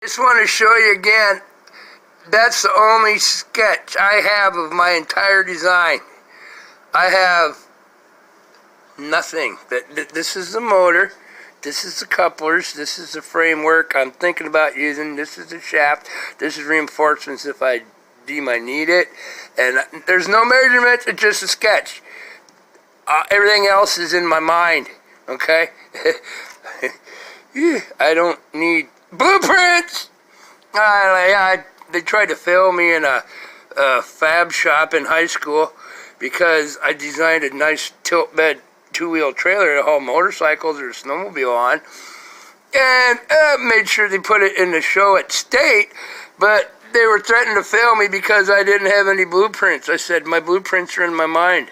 Just want to show you again, that's the only sketch I have of my entire design. I have nothing. This is the motor, this is the couplers, this is the framework I'm thinking about using, this is the shaft, this is reinforcements if I deem I need it, and there's no measurements, it's just a sketch. Everything else is in my mind, okay? I don't need blueprints! They tried to fail me in a fab shop in high school because I designed a nice tilt bed two-wheel trailer to haul motorcycles or a snowmobile on, and made sure they put it in the show at State, but they were threatening to fail me because I didn't have any blueprints. I said, my blueprints are in my mind.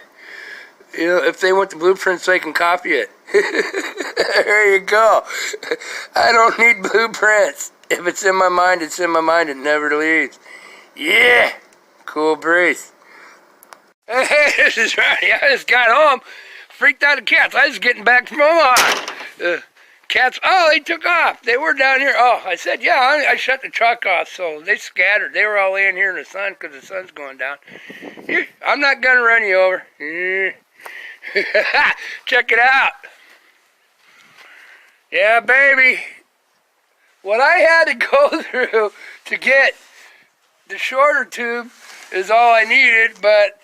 You know, if they want the blueprints, they can copy it. There you go. I don't need blueprints. If it's in my mind, it's in my mind. It never leaves. Yeah. Cool breeze. Hey, this is Ronnie. I just got home. Freaked out of cats. I was getting back from Omaha. Cats, oh, they took off. They were down here. Oh, I said, yeah, I shut the truck off, so they scattered. They were all laying here in the sun because the sun's going down. Here, I'm not going to run you over. Check it out. Yeah, baby. What I had to go through to get the shorter tube is all I needed, but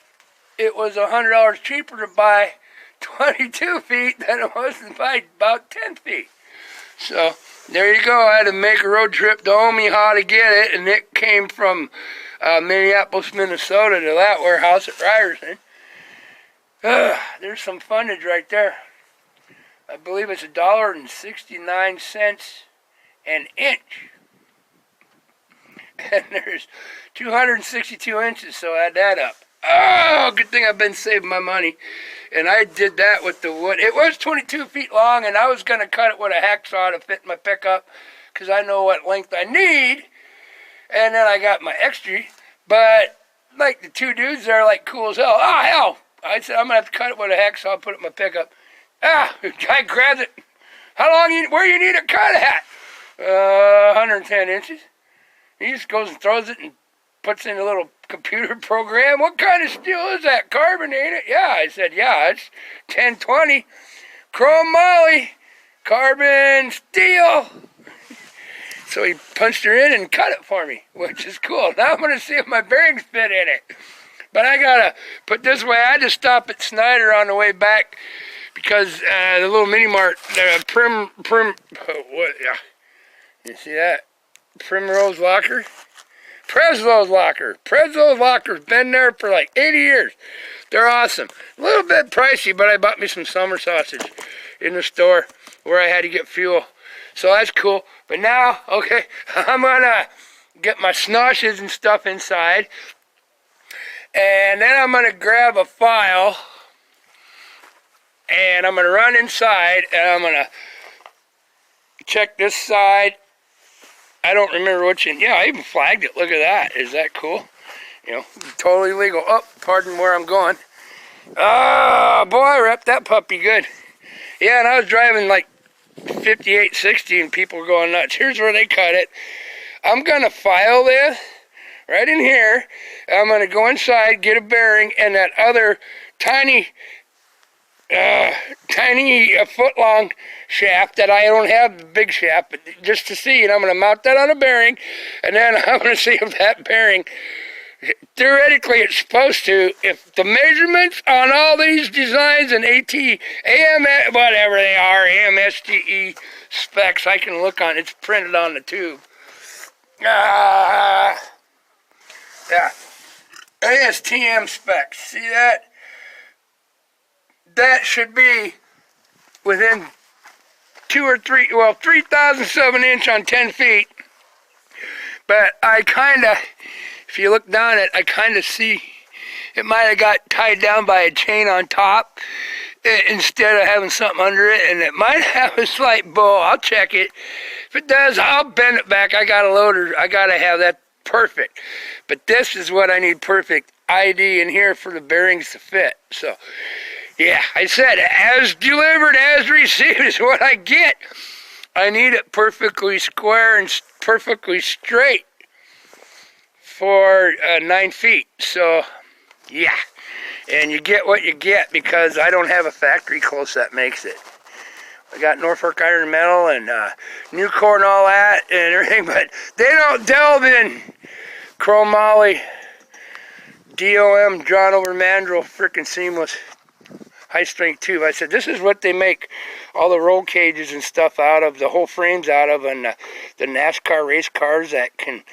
it was $100 cheaper to buy 22 feet than it was to buy about 10 feet. So, there you go. I had to make a road trip to Omaha to get it, and it came from Minneapolis, Minnesota to that warehouse at Ryerson. There's some frontage right there. I believe it's $1.69 an inch. And there's 262 inches, so add that up. Oh, good thing I've been saving my money. And I did that with the wood. It was 22 feet long, and I was going to cut it with a hacksaw to fit my pickup because I know what length I need. And then I got my extra. But, like, the two dudes there are, like, cool as hell. Oh, hell! I said, I'm going to have to cut it with a hacksaw, put it in my pickup. The guy grabs it. How long, where you need it cut at? 110 inches. He just goes and throws it and puts in a little computer program. What kind of steel is that? Carbon, ain't it? Yeah, I said, yeah, it's 1020. Chrome moly, carbon steel. So he punched her in and cut it for me, which is cool. Now I'm going to see if my bearings fit in it. But I got to put this way. I had to stop at Snyder on the way back because the little mini mart, what, yeah. You see that? Primrose Locker? Prezlo's Locker. Prezlo's Locker's been there for like 80 years. They're awesome. A little bit pricey, but I bought me some summer sausage in the store where I had to get fuel. So that's cool. But now, okay, I'm going to get my snoshes and stuff inside. And then I'm going to grab a file. And I'm going to run inside. And I'm going to check this side. I don't remember which one. Yeah, I even flagged it. Look at that. Is that cool? You know, totally legal. Oh, pardon where I'm going. Oh, boy, I wrapped that puppy good. Yeah, and I was driving like 58, 60, and people were going nuts. Here's where they cut it. I'm going to file this right in here. I'm going to go inside, get a bearing, and that other tiny a foot-long shaft that I don't have the big shaft, but just to see, and I'm going to mount that on a bearing, and then I'm going to see if that bearing, theoretically it's supposed to, if the measurements on all these designs and whatever they are, AMSTE specs, I can look on, it's printed on the tube. Yeah, ASTM specs, see that? That should be within 3,007 inch on 10 feet. But I kind of, if you look down it, I kind of see it might have got tied down by a chain on top instead of having something under it, and it might have a slight bow. I'll check it. If it does, I'll bend it back. I got a loader. I got to have that perfect. But this is what I need perfect ID in here for the bearings to fit. So, yeah, I said, as delivered, as received is what I get. I need it perfectly square and perfectly straight for 9 feet. So, yeah. And you get what you get because I don't have a factory close that makes it. I got Norfolk Iron Metal and Nucor and all that and everything, but they don't delve in chromoly, DOM, drawn over mandrel, freaking seamless, high strength tube. I said, this is what they make all the roll cages and stuff out of, the whole frames out of, and the NASCAR race cars that can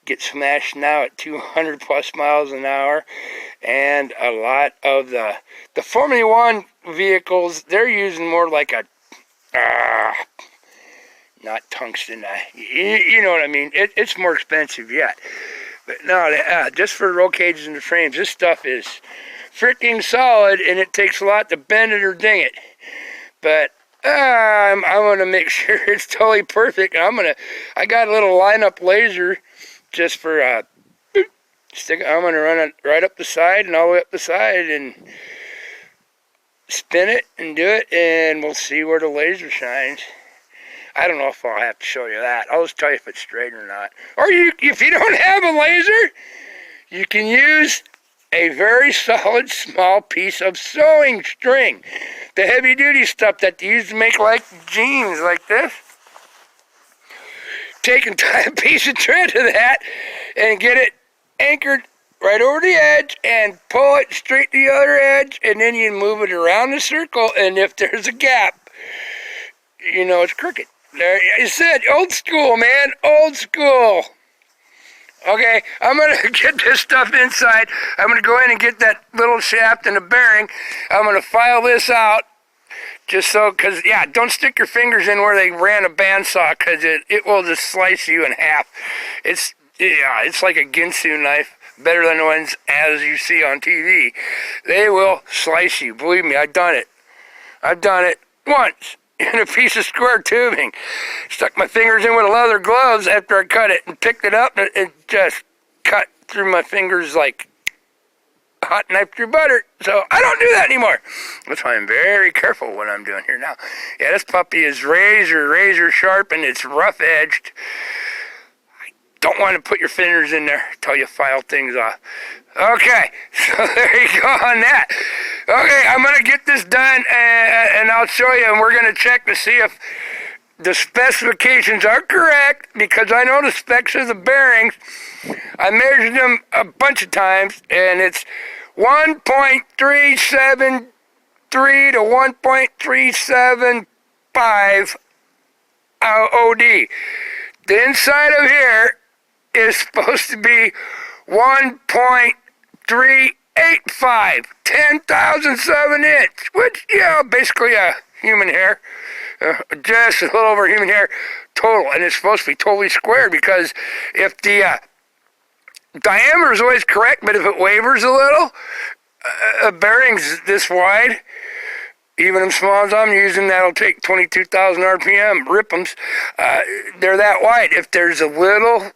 get smashed now at 200 plus miles an hour. And a lot of the Formula One vehicles, they're using more like a, not tungsten, you know what I mean. It's more expensive yet. But no, just for roll cages and the frames, this stuff is freaking solid, and it takes a lot to bend it or ding it. But I'm going to make sure it's totally perfect. And I got a little lineup laser just for I'm going to run it right up the side and all the way up the side and spin it and do it, and we'll see where the laser shines. I don't know if I'll have to show you that. I'll just tell you if it's straight or not. Or if you don't have a laser, you can use a very solid small piece of sewing string. The heavy duty stuff that they used to make like jeans like this. Take and tie a piece of thread to that and get it anchored right over the edge and pull it straight to the other edge, and then you move it around the circle, and if there's a gap, you know it's crooked. There, I said, old school, man, old school. Okay, I'm going to get this stuff inside. I'm going to go in and get that little shaft and the bearing. I'm going to file this out. Just so, because, yeah, don't stick your fingers in where they ran a bandsaw, because it will just slice you in half. It's like a Ginsu knife, better than the ones as you see on TV. They will slice you. Believe me, I've done it. I've done it once in a piece of square tubing. Stuck my fingers in with leather gloves after I cut it and picked it up, and it just cut through my fingers like hot knife through butter. So I don't do that anymore. That's why I'm very careful what I'm doing here now. Yeah, this puppy is razor sharp, and it's rough edged. I don't want to put your fingers in there until you file things off. Okay, so there you go on that. Okay, I'm going to get this done, and I'll show you, and we're going to check to see if the specifications are correct, because I know the specs of the bearings. I measured them a bunch of times, and it's 1.373 to 1.375 OD. The inside of here is supposed to be 1.385, 10,007 inch, which, yeah, basically a human hair. Just a little over human hair total, and it's supposed to be totally squared, because if the diameter is always correct, but if it wavers a little, a bearing's this wide, even them small as I'm using, that'll take 22,000 RPM, rip'ems, they're that wide. If there's a little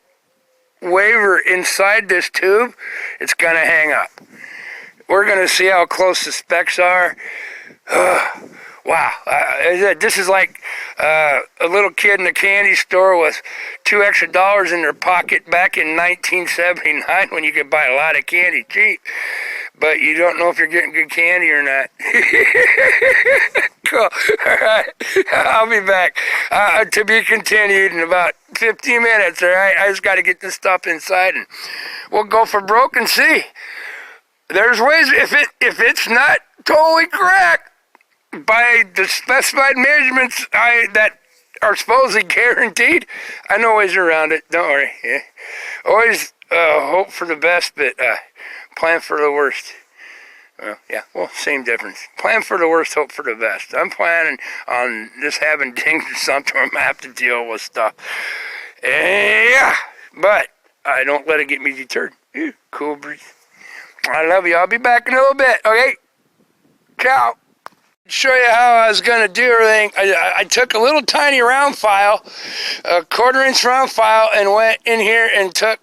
waver inside this tube, it's going to hang up. We're going to see how close the specs are. Wow, this is like a little kid in a candy store with $2 extra in their pocket back in 1979 when you could buy a lot of candy cheap, but you don't know if you're getting good candy or not. Cool. All right, I'll be back. To be continued in about 15 minutes, all right? I just got to get this stuff inside, and we'll go for broke and see. There's ways, if it's not totally correct, by the specified measurements that are supposedly guaranteed, I know ways around it. Don't worry. Yeah. Always hope for the best, but plan for the worst. Well, yeah, well, same difference. Plan for the worst, hope for the best. I'm planning on just having dings or something where I'm going to have to deal with stuff. Yeah, but I don't let it get me deterred. Cool breeze. I love you. I'll be back in a little bit, okay? Ciao. Show you how I was going to do everything. I took a little tiny round file, a 1/4 inch round file, and went in here and took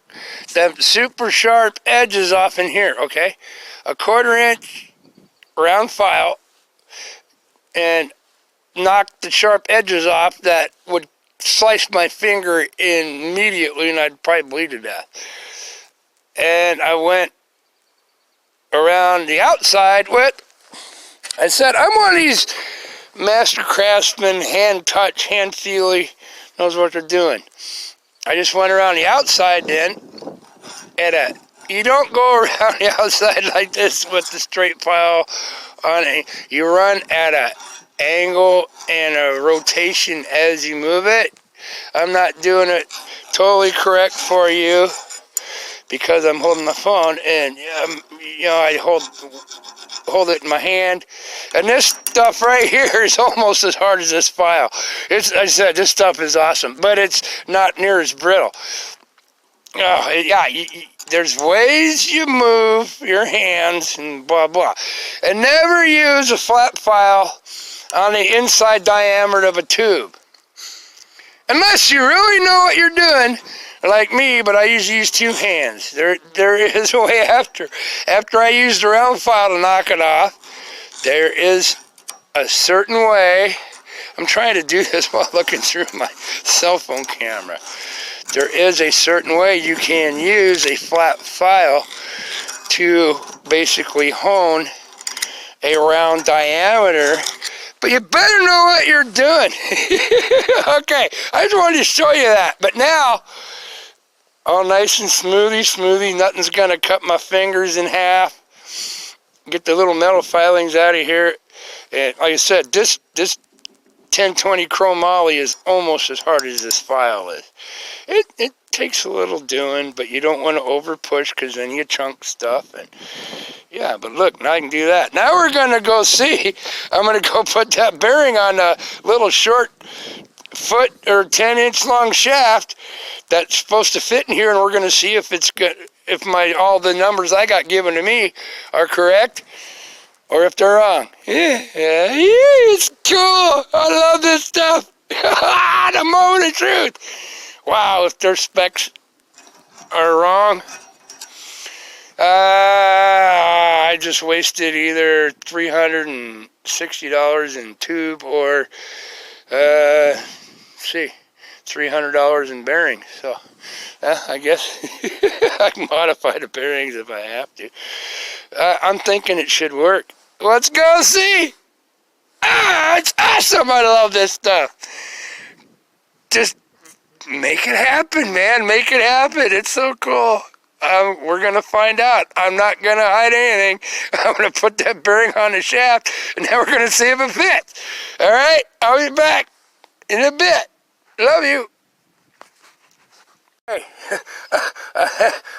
the super sharp edges off in here, okay? A 1/4 inch round file, and knocked the sharp edges off that would sliced my finger immediately, and I'd probably bleed to death. And I went around the outside with, I said, I'm one of these master craftsmen, hand touch, hand feely, knows what they're doing. I just went around the outside then, you don't go around the outside like this with the straight file on it. You run at an angle and a rotation as you move it. I'm not doing it totally correct for you because I'm holding my phone, and I hold it in my hand. And this stuff right here is almost as hard as this file. I said, this stuff is awesome, but it's not near as brittle. Oh, yeah, there's ways you move your hands and blah, blah. And never use a flat file on the inside diameter of a tube. Unless you really know what you're doing, like me, but I usually use two hands. There is a way after I use the round file to knock it off, there is a certain way. I'm trying to do this while looking through my cell phone camera. There is a certain way you can use a flat file to basically hone a round diameter, but you better know what you're doing. Okay, I just wanted to show you that. But now, all nice and smoothie, nothing's gonna cut my fingers in half. Get the little metal filings out of here. And like I said, this 1020 chromoly is almost as hard as this file is. It takes a little doing, but you don't want to over push because then you chunk stuff. And yeah, but look, now I can do that. Now we're gonna go see. I'm gonna go put that bearing on a little short foot or 10-inch long shaft that's supposed to fit in here, and we're gonna see if it's good, if all the numbers I got given to me are correct, or if they're wrong. Yeah, it's cool. I love this stuff. The moment of truth. Wow, if their specs are wrong, I just wasted either $360 in tube or, $300 in bearings. So, I guess I can modify the bearings if I have to. I'm thinking it should work. Let's go see. It's awesome. I love this stuff. Just make it happen, man. Make it happen. It's so cool. We're going to find out. I'm not going to hide anything. I'm going to put that bearing on the shaft, and then we're going to see if it fits. All right? I'll be back in a bit. Love you. Hey,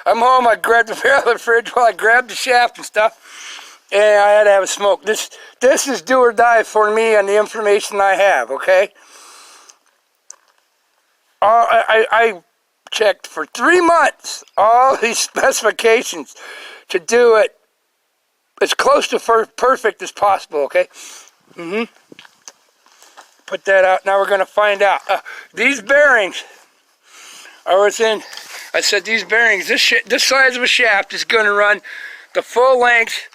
I'm home. I grabbed the barrel of the fridge while I grabbed the shaft and stuff, and I had to have a smoke. This is do or die for me and the information I have, okay? I checked for 3 months all these specifications to do it as close to perfect as possible, okay? Put that out. Now we're going to find out. These bearings are within, I said these bearings, this size of a shaft is going to run the full length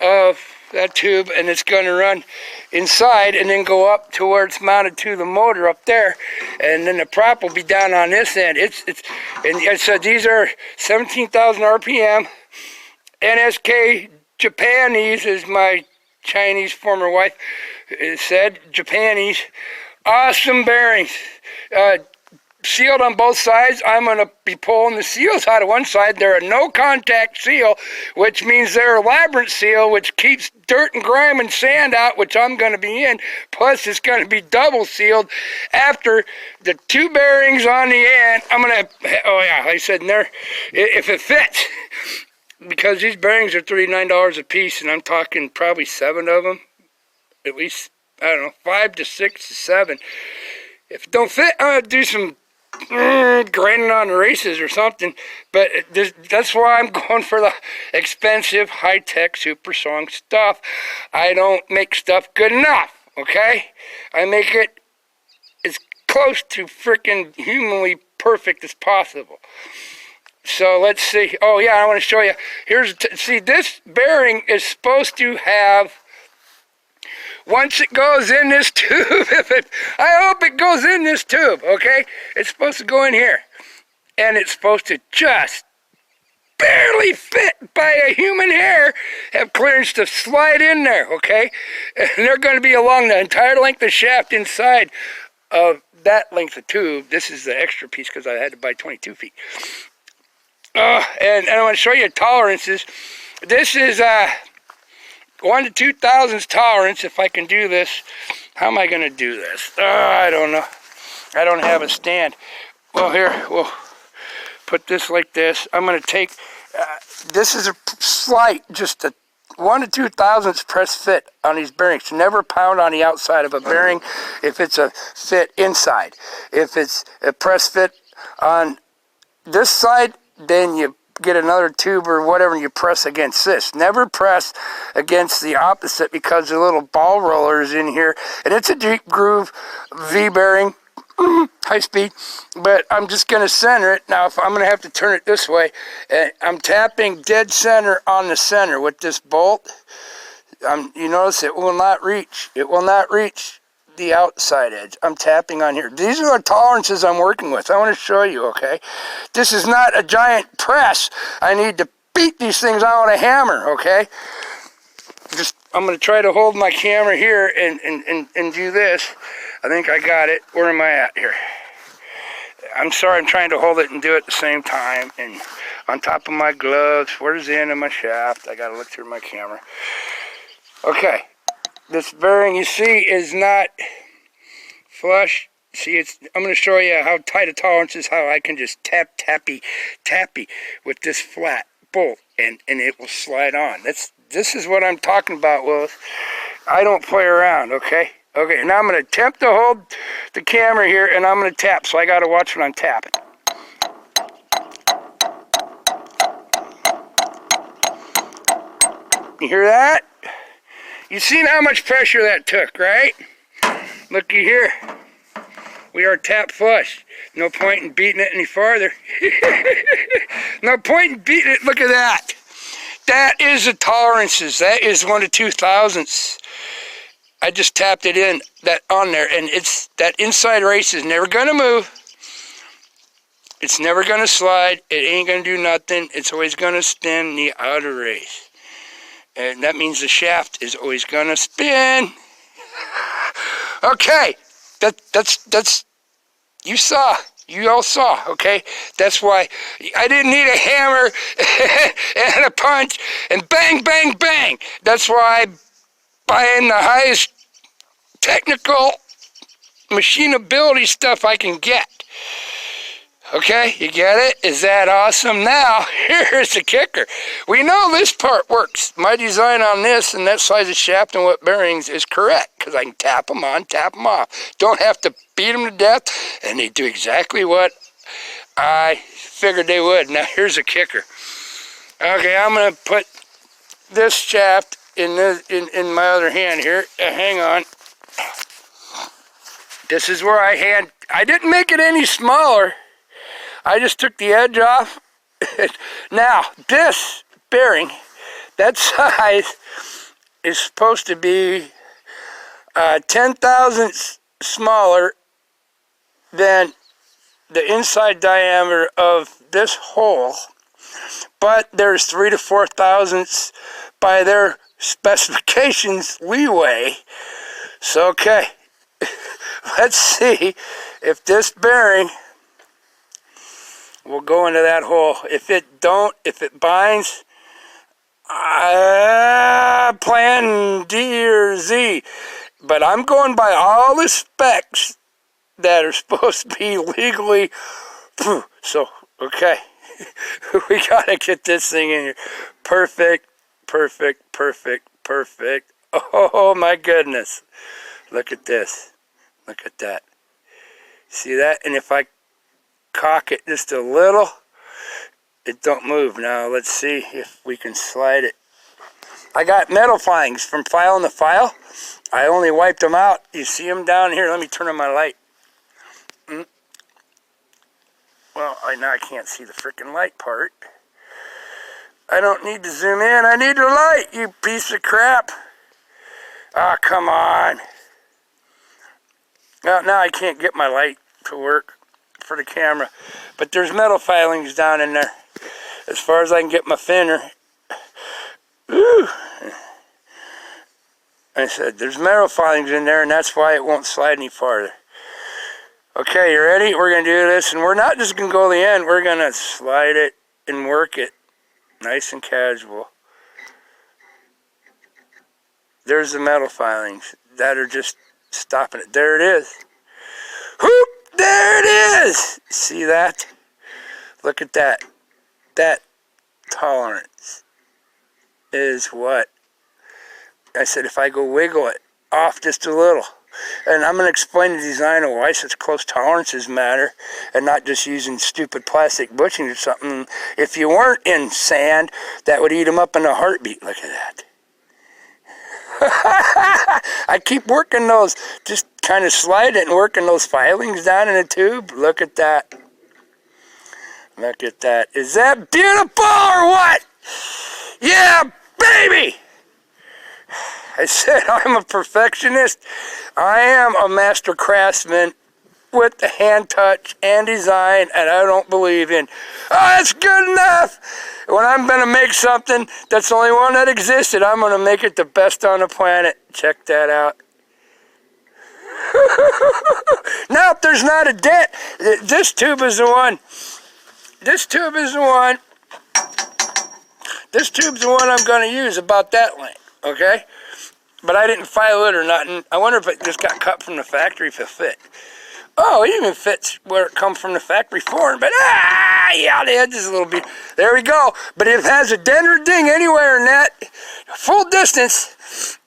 of that tube, and it's going to run inside and then go up to where it's mounted to the motor up there, and then the prop will be down on this end. And I said these are 17,000 RPM. NSK Japanese, as my Chinese former wife said, Japanese. Awesome bearings. Sealed on both sides. I'm going to be pulling the seals out of one side. They're a no contact seal, which means they're a labyrinth seal, which keeps dirt and grime and sand out, which I'm going to be in. Plus, it's going to be double sealed. After the two bearings on the end, I'm going to, oh yeah, like I said, in there, if it fits, because these bearings are $39 a piece, and I'm talking probably 7 of them, at least, I don't know, 5 to 6 to 7. If it don't fit, I'm going to do some grinding on the races or something, but that's why I'm going for the expensive, high-tech, super-strong stuff. I don't make stuff good enough, okay? I make it as close to freaking humanly perfect as possible. So let's see. Oh yeah, I want to show you. See, this bearing is supposed to have once it goes in this tube, I hope it goes in this tube, okay? It's supposed to go in here. And it's supposed to just barely fit by a human hair, have clearance to slide in there, okay? And they're going to be along the entire length of shaft inside of that length of tube. This is the extra piece because I had to buy 22 feet. And I want to show you tolerances. This is 1 to 2 thousandths tolerance, if I can do this. How am I going to do this? I don't know. I don't have a stand. Well, here, we'll put this like this. I'm going to take, this is a slight, just a 1 to 2 thousandths press fit on these bearings. Never pound on the outside of a bearing if it's a fit inside. If it's a press fit on this side, then you get another tube or whatever and you press against this. Never press against the opposite because the little ball roller is in here. And it's a deep groove V-bearing. High speed, but I'm just going to center it. Now, if I'm going to have to turn it this way, I'm tapping dead center on the center with this bolt. You notice it will not reach. It will not reach the outside edge. I'm tapping on here. These are the tolerances I'm working with. I want to show you, okay? This is not a giant press. I need to beat these things out with a hammer, okay? I'm going to try to hold my camera here and do this. I think I got it. Where am I at here? I'm sorry, I'm trying to hold it and do it at the same time. And on top of my gloves, where's the end of my shaft? I got to look through my camera. Okay. This bearing, you see, is not flush. See, I'm going to show you how tight a tolerance is, how I can just tappy with this flat bolt, and it will slide on. This is what I'm talking about, Willis. I don't play around, okay? Okay, now I'm going to attempt to hold the camera here, and I'm going to tap, so I got to watch when I'm tapping. You hear that? You seen how much pressure that took, right? Looky here. We are tap flush. No point in beating it any farther. No point in beating it. Look at that. That is the tolerances. That is 1 to 2 thousandths. I just tapped it in that on there, and it's that inside race is never gonna move. It's never gonna slide. It ain't gonna do nothing. It's always gonna spin the outer race, and that means the shaft is always gonna spin. Okay, that's you saw. You all saw, okay? That's why I didn't need a hammer and a punch and bang, bang, bang. That's why I'm buying the highest technical machinability stuff I can get. Okay, you get it? Is that awesome? Now, here's the kicker. We know this part works. My design on this and that size of shaft and what bearings is correct because I can tap them on, tap them off. Don't have to beat them to death, and they do exactly what I figured they would. Now, here's the kicker. Okay, I'm going to put this shaft in my other hand here. Hang on. This is where I didn't make it any smaller. I just took the edge off. Now, this bearing, that size, is supposed to be 10 thousandths smaller than the inside diameter of this hole. But there's 3 to 4 thousandths by their specifications leeway. So, okay, let's see if this bearing will go into that hole. If it binds, plan D or Z. But I'm going by all the specs that are supposed to be legally. So, okay. We gotta get this thing in here. Perfect, perfect, perfect, perfect. Oh my goodness. Look at this. Look at that. See that? And if I cock it just a little, it don't move. Now let's see if we can slide it. I got metal filings from filing the file. I only wiped them out. You see them down here? Let me turn on my light. Well, now I can't see the freaking light part. I don't need to zoom in. I need the light, you piece of crap. Oh, come on. Now I can't get my light to work for the camera. But there's metal filings down in there. As far as I can get my finner. Ooh. I said, there's metal filings in there, and that's why it won't slide any farther. Okay, you ready? We're going to do this, and we're not just going to go to the end. We're going to slide it and work it nice and casual. There's the metal filings that are just stopping it. There it is. Whoop! There it is! See that? Look at that. That tolerance is what I said. If I go wiggle it off just a little, and I'm going to explain the design of why such close tolerances matter, and not just using stupid plastic bushings or something. If you weren't in sand, that would eat them up in a heartbeat. Look at that. I keep working those, just kind of slide it and working those filings down in the tube. Look at that. Look at that. Is that beautiful or what? Yeah, baby! I said I'm a perfectionist. I am a master craftsman with the hand touch and design, and I don't believe in, oh, that's good enough. When I'm going to make something that's the only one that existed, I'm going to make it the best on the planet. Check that out. Nope, there's not a dent. This tube is the one. This tube is the one. This tube's the one I'm going to use, about that length, okay? But I didn't file it or nothing. I wonder if it just got cut from the factory if it fit. Oh, it even fits where it comes from the factory form, but yeah, the edge is a little bit. There we go. But if it has a dent or ding anywhere in that full distance,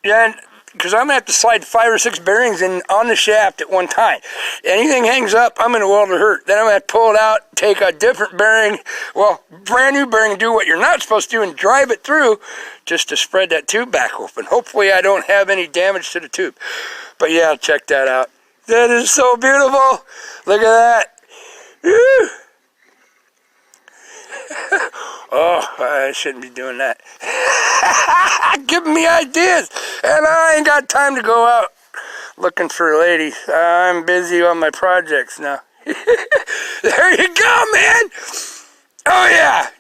then, because I'm going to have to slide 5 or 6 bearings in on the shaft at one time. Anything hangs up, I'm in a world of hurt. Then I'm going to pull it out, take a different bearing, well, brand new bearing, do what you're not supposed to do, and drive it through just to spread that tube back open. Hopefully I don't have any damage to the tube. But yeah, check that out. That is so beautiful. Look at that. Woo. Oh, I shouldn't be doing that. Giving me ideas. And I ain't got time to go out looking for ladies. I'm busy on my projects now. There you go, man. Oh, yeah.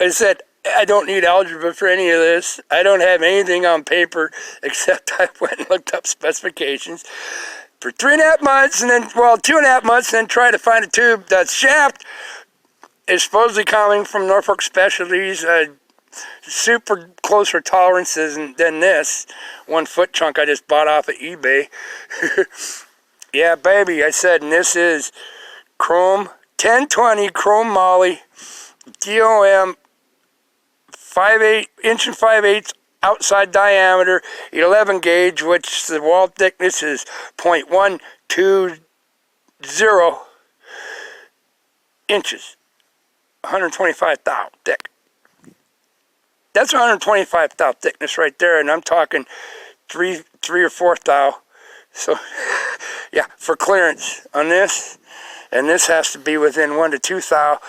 I said, I don't need algebra for any of this. I don't have anything on paper except I went and looked up specifications for 3.5 months, and then, well, 2.5 months, and then try to find a tube. That shaft is supposedly coming from Norfolk Specialties, super closer tolerances than this 1 foot chunk I just bought off of eBay. Yeah, baby, I said, and this is chrome 1020 chrome moly DOM 5/8 inch and 5/8 outside diameter, 11 gauge, which the wall thickness is 0.120 inches, 125 thou thick. That's 125 thou thickness right there, and I'm talking 3 or 4 thou. So, yeah, for clearance on this, and this has to be within 1 to 2 thou.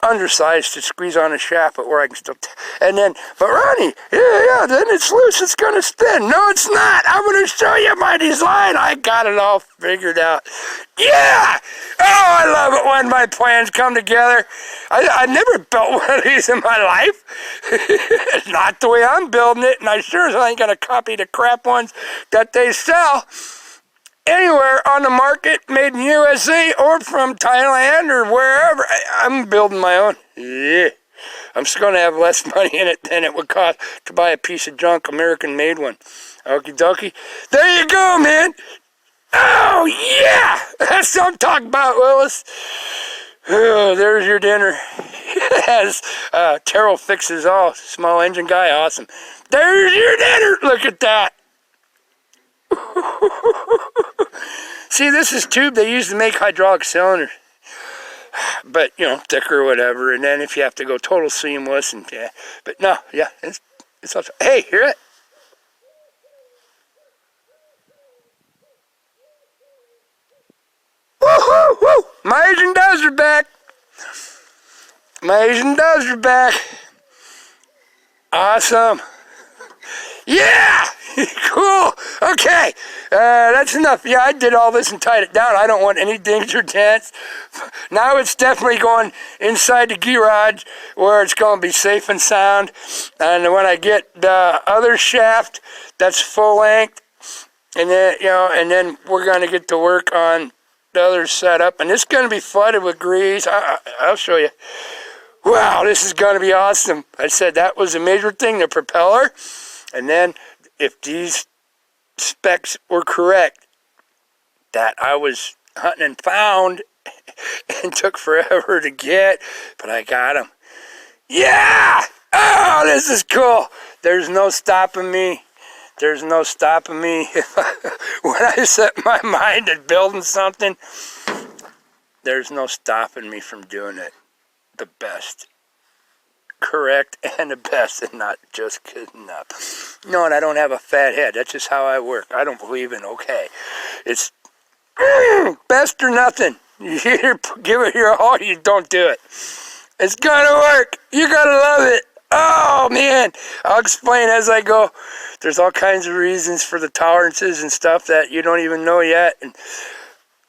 Undersized to squeeze on a shaft, but where I can still, and then, but Ronnie, yeah, then it's loose, it's going to spin. No, it's not. I'm going to show you my design. I got it all figured out. Yeah! Oh, I love it when my plans come together. I never built one of these in my life. It's not the way I'm building it, and I sure as hell ain't going to copy the crap ones that they sell anywhere on the market, made in USA or from Thailand or wherever. I'm building my own. Yeah. I'm just going to have less money in it than it would cost to buy a piece of junk American-made one. Okie dokie. There you go, man. Oh, yeah. That's what I'm talking about, Willis. Oh, there's your dinner. As Terrell fixes all. Small engine guy, awesome. There's your dinner. Look at that. See, this is tube they use to make hydraulic cylinders, but you know, thicker or whatever. And then if you have to go total seamless, and yeah, but no, yeah, it's also, hey, hear it? Woo hoo woo! My Asian doves are back. My Asian doves are back. Awesome. Yeah. Cool. Okay. That's enough. Yeah, I did all this and tied it down. I don't want any danger dents. Now it's definitely going inside the garage where it's going to be safe and sound. And when I get the other shaft, that's full length. And then, and then we're going to get to work on the other setup. And it's going to be flooded with grease. I'll show you. Wow, this is going to be awesome. I said that was a major thing, the propeller. And then if these specs were correct, that I was hunting and found and took forever to get, but I got them. Yeah! Oh, this is cool. There's no stopping me. There's no stopping me. When I set my mind at building something, there's no stopping me from doing it the best. Correct and the best, and not just good enough. No, and I don't have a fat head. That's just how I work. I don't believe in okay. It's best or nothing. You give it your all, you don't do it. It's gonna work. You gotta love it. Oh man, I'll explain as I go. There's all kinds of reasons for the tolerances and stuff that you don't even know yet. And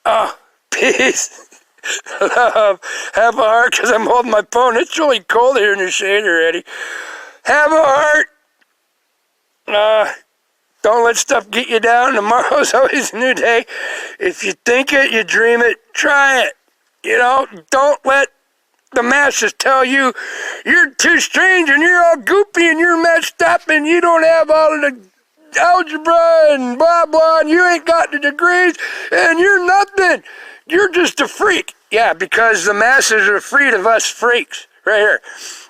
oh, peace. Love, have a heart, because I'm holding my phone. It's really cold here in the shade already. Have a heart. Don't let stuff get you down. Tomorrow's always a new day. If you think it, you dream it, try it. Don't let the masses tell you you're too strange and you're all goopy and you're messed up and you don't have all of the algebra and blah blah and you ain't got the degrees and you're nothing. You're just a freak. Yeah, because the masses are afraid of us freaks. Right here.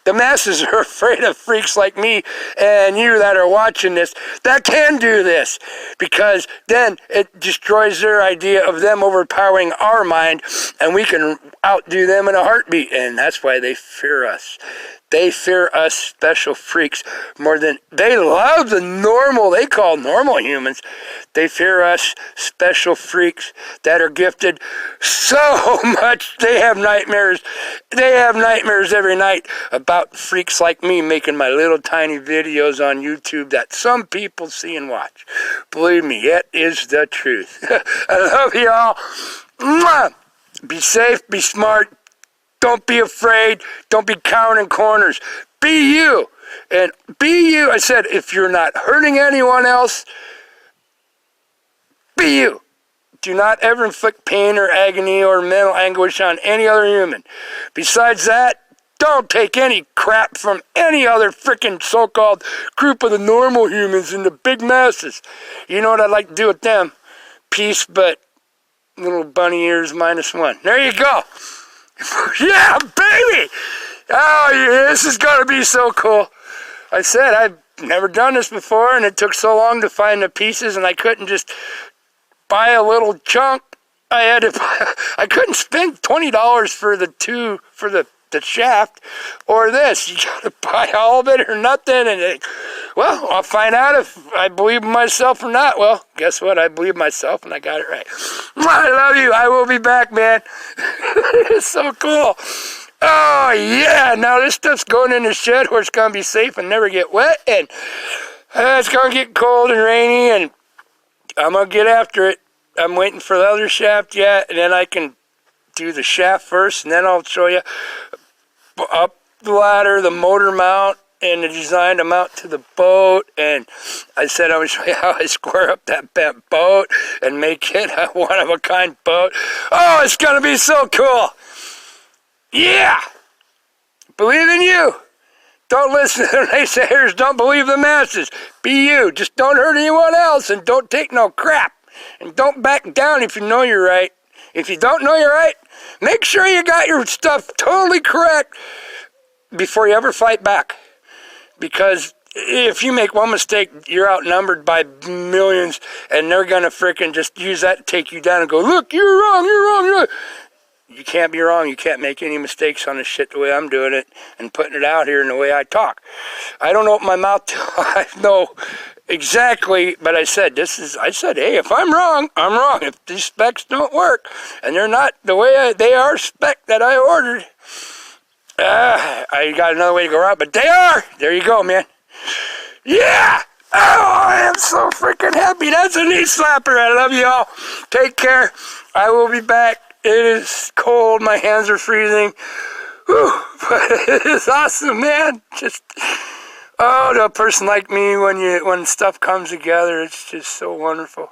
The masses are afraid of freaks like me and you that are watching this that can do this. Because then it destroys their idea of them overpowering our mind and we can outdo them in a heartbeat. And that's why they fear us. They fear us special freaks more than they love the normal, they call normal humans. They fear us special freaks that are gifted so much they have nightmares. They have nightmares every night about freaks like me making my little tiny videos on YouTube that some people see and watch. Believe me, it is the truth. I love y'all. Mwah! Be safe, be smart. Don't be afraid. Don't be cowering in corners. Be you. And be you. I said, if you're not hurting anyone else, be you. Do not ever inflict pain or agony or mental anguish on any other human. Besides that, don't take any crap from any other freaking so-called group of the normal humans in the big masses. You know what I'd like to do with them? Peace, but little bunny ears -1. There you go. Yeah, baby! Oh, yeah, this is going to be so cool. I said, I've never done this before, and it took so long to find the pieces, and I couldn't just buy a little chunk. I couldn't spend $20 for the shaft or this. You got to buy all of it or nothing. And well, I'll find out if I believe in myself or not. Well, guess what? I believe myself, and I got it right. I love you. I will be back, man. It's so cool. Oh, yeah. Now this stuff's going in the shed where it's going to be safe and never get wet. And it's going to get cold and rainy, and I'm going to get after it. I'm waiting for the other shaft yet, and then I can do the shaft first, and then I'll show you up the ladder, the motor mount, and the design to mount to the boat. And I said I would show you how I square up that bent boat and make it a one-of-a-kind boat. Oh, it's going to be so cool. Yeah. Believe in you. Don't listen to the naysayers. Don't believe the masses. Be you. Just don't hurt anyone else, and don't take no crap. And don't back down if you know you're right. If you don't know you're right, make sure you got your stuff totally correct before you ever fight back. Because if you make one mistake, you're outnumbered by millions, and they're going to frickin' just use that to take you down and go, look, you're wrong, you're wrong, you're wrong. You can't be wrong. You can't make any mistakes on this shit the way I'm doing it and putting it out here in the way I talk. I don't open my mouth till I know exactly, but I said, hey, if I'm wrong, I'm wrong. If these specs don't work and they're not the way they are spec that I ordered, I got another way to go around, but they are. There you go, man. Yeah! Oh, I am so freaking happy. That's a knee slapper. I love you all. Take care. I will be back. It is cold. My hands are freezing. Whew. But it is awesome, man. Just, oh, to a person like me, when stuff comes together, it's just so wonderful.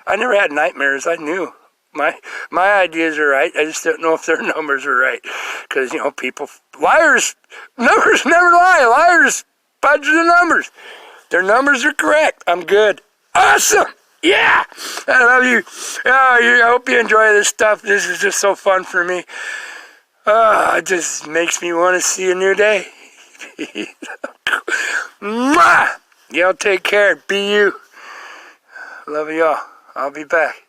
I never had nightmares. I knew. My ideas are right. I just don't know if their numbers are right. Because, you know, liars, numbers never lie. Liars fudge the numbers. Their numbers are correct. I'm good. Awesome. Yeah. I love you. Oh, I hope you enjoy this stuff. This is just so fun for me. It just makes me want to see a new day. Mwah! Y'all take care. Be you. Love y'all. I'll be back.